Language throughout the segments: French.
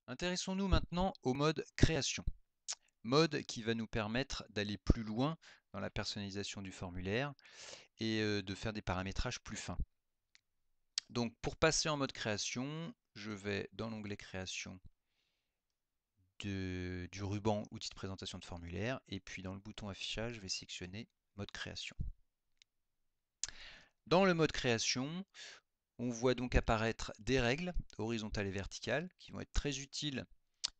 Intéressons-nous maintenant au mode création. Mode qui va nous permettre d'aller plus loin dans la personnalisation du formulaire et de faire des paramétrages plus fins. Donc pour passer en mode création, je vais dans l'onglet création du ruban outils de présentation de formulaire et puis dans le bouton affichage, je vais sélectionner mode création. Dans le mode création, on voit donc apparaître des règles horizontales et verticales qui vont être très utiles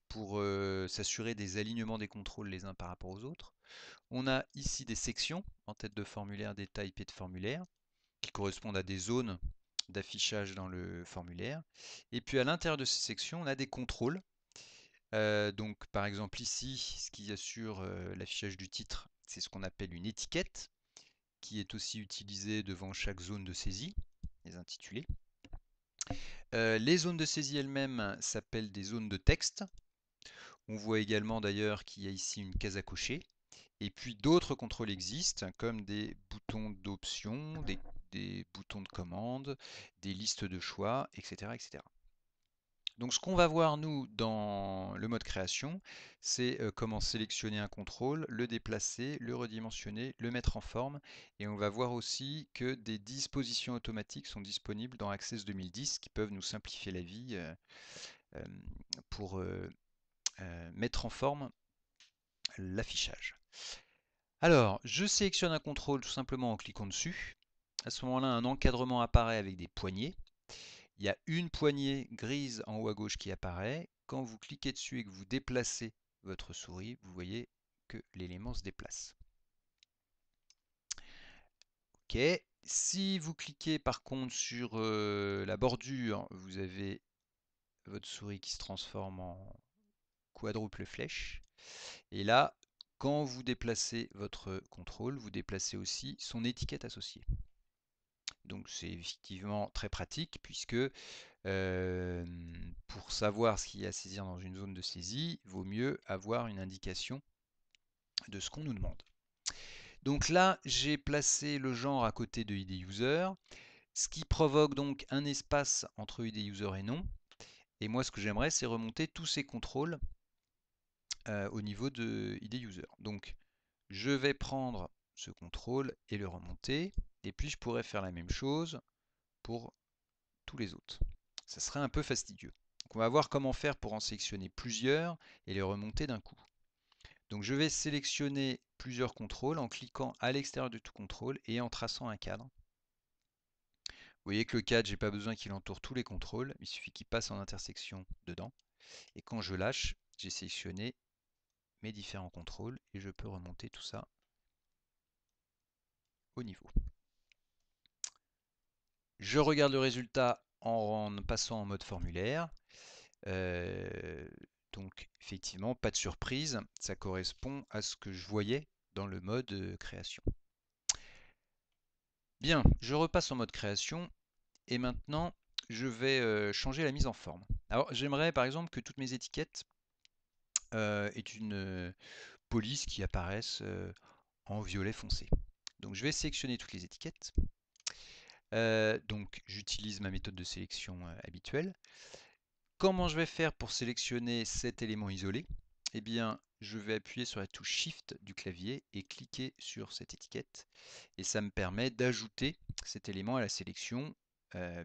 pour s'assurer des alignements des contrôles les uns par rapport aux autres. On a ici des sections en tête de formulaire, des types et de formulaire qui correspondent à des zones d'affichage dans le formulaire. Et puis à l'intérieur de ces sections, on a des contrôles. Donc par exemple ici, ce qui assure l'affichage du titre, c'est ce qu'on appelle une étiquette, qui est aussi utilisée devant chaque zone de saisie, les intitulés. Les zones de saisie elles-mêmes s'appellent des zones de texte. On voit également d'ailleurs qu'il y a ici une case à cocher. Et puis d'autres contrôles existent, comme des boutons d'options, des boutons de commande, des listes de choix, etc., etc. Donc ce qu'on va voir nous dans le mode création, c'est comment sélectionner un contrôle, le déplacer, le redimensionner, le mettre en forme. Et on va voir aussi que des dispositions automatiques sont disponibles dans Access 2010 qui peuvent nous simplifier la vie euh, pour mettre en forme l'affichage. Alors, je sélectionne un contrôle tout simplement en cliquant dessus. À ce moment-là, un encadrement apparaît avec des poignées. Il y a une poignée grise en haut à gauche qui apparaît. Quand vous cliquez dessus et que vous déplacez votre souris, vous voyez que l'élément se déplace. Ok. Si vous cliquez par contre sur la bordure, vous avez votre souris qui se transforme en quadruple flèche. Et là, quand vous déplacez votre contrôle, vous déplacez aussi son étiquette associée. Donc c'est effectivement très pratique puisque pour savoir ce qu'il y a à saisir dans une zone de saisie, il vaut mieux avoir une indication de ce qu'on nous demande. Donc là, j'ai placé le genre à côté de ID User, ce qui provoque donc un espace entre ID User et non. Et moi, ce que j'aimerais, c'est remonter tous ces contrôles au niveau de ID User. Donc, je vais prendre ce contrôle et le remonter. Et puis, je pourrais faire la même chose pour tous les autres. Ça serait un peu fastidieux. Donc on va voir comment faire pour en sélectionner plusieurs et les remonter d'un coup. Donc je vais sélectionner plusieurs contrôles en cliquant à l'extérieur de tout contrôle et en traçant un cadre. Vous voyez que le cadre, j'ai pas besoin qu'il entoure tous les contrôles, il suffit qu'il passe en intersection dedans. Et quand je lâche, j'ai sélectionné mes différents contrôles et je peux remonter tout ça au niveau. Je regarde le résultat en passant en mode formulaire. Donc effectivement, pas de surprise, ça correspond à ce que je voyais dans le mode création. Bien, je repasse en mode création et maintenant je vais changer la mise en forme. Alors j'aimerais par exemple que toutes mes étiquettes aient une police qui apparaisse en violet foncé. Donc je vais sélectionner toutes les étiquettes. Donc j'utilise ma méthode de sélection habituelle. Comment je vais faire pour sélectionner cet élément isolé? Eh bien, je vais appuyer sur la touche Shift du clavier et cliquer sur cette étiquette. Et ça me permet d'ajouter cet élément à la sélection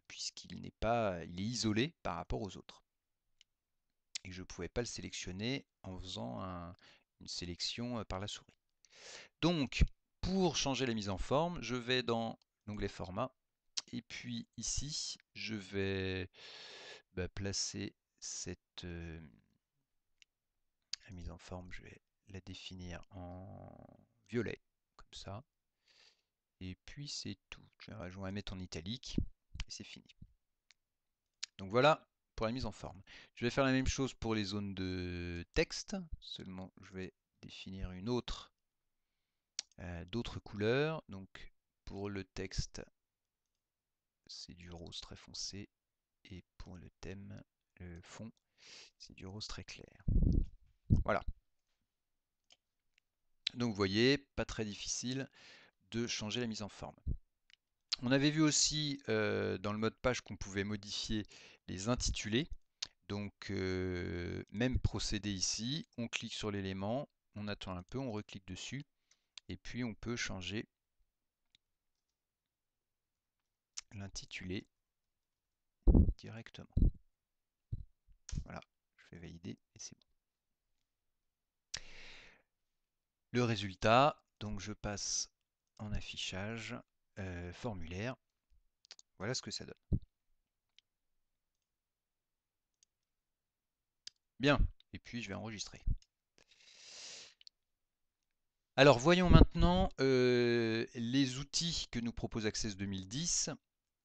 puisqu'il n'est pas, il est isolé par rapport aux autres. Et je ne pouvais pas le sélectionner en faisant une sélection par la souris. Donc, pour changer la mise en forme, je vais dans l'onglet Format. Et puis ici, je vais placer cette la mise en forme, je vais la définir en violet, comme ça. Et puis c'est tout. Je vais la mettre en italique et c'est fini. Donc voilà pour la mise en forme. Je vais faire la même chose pour les zones de texte. Seulement, je vais définir une autre, d'autres couleurs. Donc pour le texte, c'est du rose très foncé. Et pour le thème, le fond, c'est du rose très clair. Voilà. Donc vous voyez, pas très difficile de changer la mise en forme. On avait vu aussi dans le mode page qu'on pouvait modifier les intitulés. Donc, même procédé ici, on clique sur l'élément, on attend un peu, on reclique dessus, et puis on peut changer l'intitulé directement. Voilà, je fais valider et c'est bon. Le résultat, donc je passe en affichage, formulaire. Voilà ce que ça donne. Bien, et puis je vais enregistrer. Alors voyons maintenant les outils que nous propose Access 2010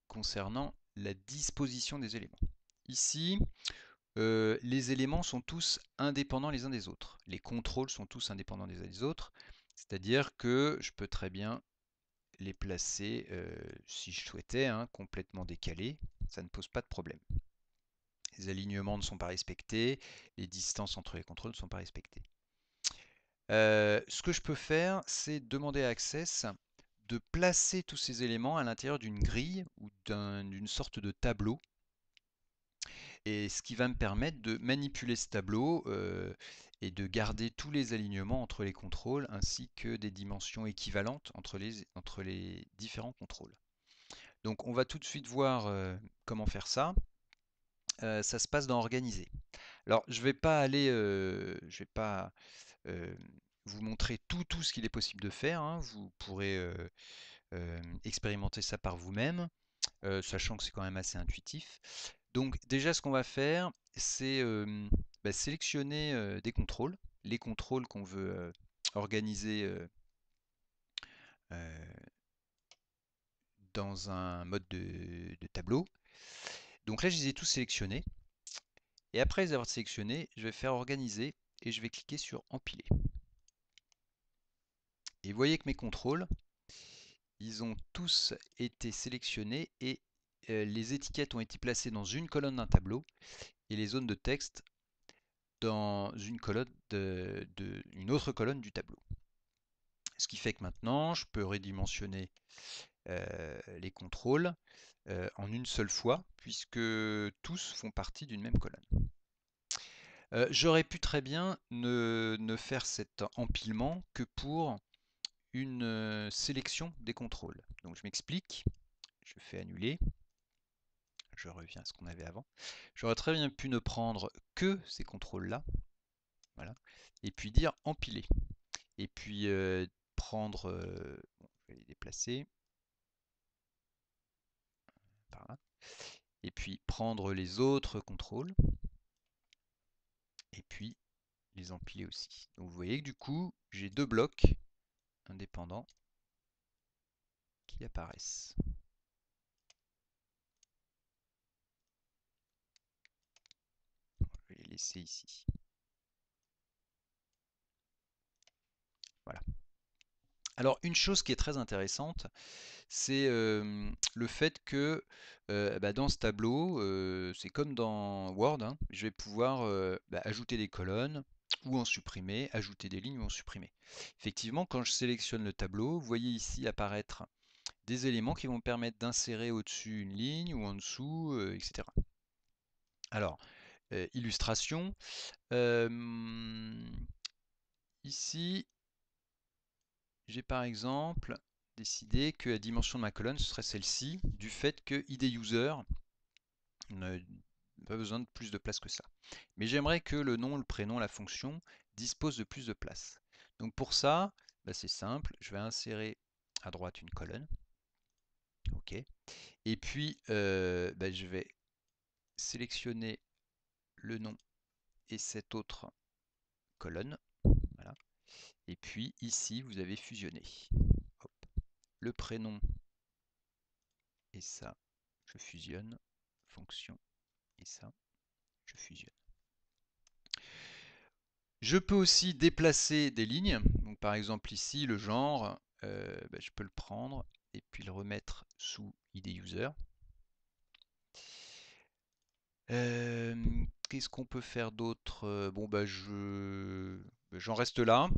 concernant la disposition des éléments. Ici, les éléments sont tous indépendants les uns des autres. Les contrôles sont tous indépendants les uns des autres. C'est-à-dire que je peux très bien les placer, si je souhaitais, hein, complètement décalés. Ça ne pose pas de problème. Les alignements ne sont pas respectés. Les distances entre les contrôles ne sont pas respectées. Ce que je peux faire, c'est demander à Access de placer tous ces éléments à l'intérieur d'une grille ou d'une sorte de tableau. Et ce qui va me permettre de manipuler ce tableau et de garder tous les alignements entre les contrôles ainsi que des dimensions équivalentes entre les différents contrôles. Donc on va tout de suite voir comment faire ça. Ça se passe dans Organiser. Alors je vais pas aller, je vais pas vous montrer tout ce qu'il est possible de faire, hein. Vous pourrez expérimenter ça par vous-même, sachant que c'est quand même assez intuitif. Donc déjà ce qu'on va faire, c'est sélectionner des contrôles, les contrôles qu'on veut organiser dans un mode de tableau. Donc là je les ai tous sélectionnés. Et après les avoir sélectionnés, je vais faire organiser et je vais cliquer sur empiler. Et vous voyez que mes contrôles, ils ont tous été sélectionnés et les étiquettes ont été placées dans une colonne d'un tableau et les zones de texte dans une colonne une autre colonne du tableau. Ce qui fait que maintenant, je peux redimensionner les contrôles en une seule fois, puisque tous font partie d'une même colonne. J'aurais pu très bien ne faire cet empilement que pour une sélection des contrôles. Donc je m'explique, je fais annuler, je reviens à ce qu'on avait avant. J'aurais très bien pu ne prendre que ces contrôles-là, voilà, et puis dire empiler. Et puis prendre, bon, je vais les déplacer par là, et puis prendre les autres contrôles, et puis les empiler aussi. Donc vous voyez que du coup, j'ai deux blocs indépendants qui apparaissent. Je vais les laisser ici. Voilà. Alors une chose qui est très intéressante, c'est le fait que dans ce tableau, c'est comme dans Word, hein, je vais pouvoir ajouter des colonnes ou en supprimer, ajouter des lignes ou en supprimer. Effectivement, quand je sélectionne le tableau, vous voyez ici apparaître des éléments qui vont me permettre d'insérer au-dessus une ligne ou en dessous, etc. Alors, illustration, ici, j'ai par exemple décidé que la dimension de ma colonne ce serait celle-ci, du fait que ID user n'a pas besoin de plus de place que ça. Mais j'aimerais que le nom, le prénom, la fonction dispose de plus de place. Donc pour ça, c'est simple, je vais insérer à droite une colonne. OK. Et puis je vais sélectionner le nom et cette autre colonne. Voilà. Et puis ici, vous avez fusionné. Hop. Le prénom et ça, je fusionne. Fonction et ça, je fusionne. Je peux aussi déplacer des lignes. Donc par exemple ici, le genre, je peux le prendre et puis le remettre sous ID user. Qu'est-ce qu'on peut faire d'autre? Bon, j'en reste là.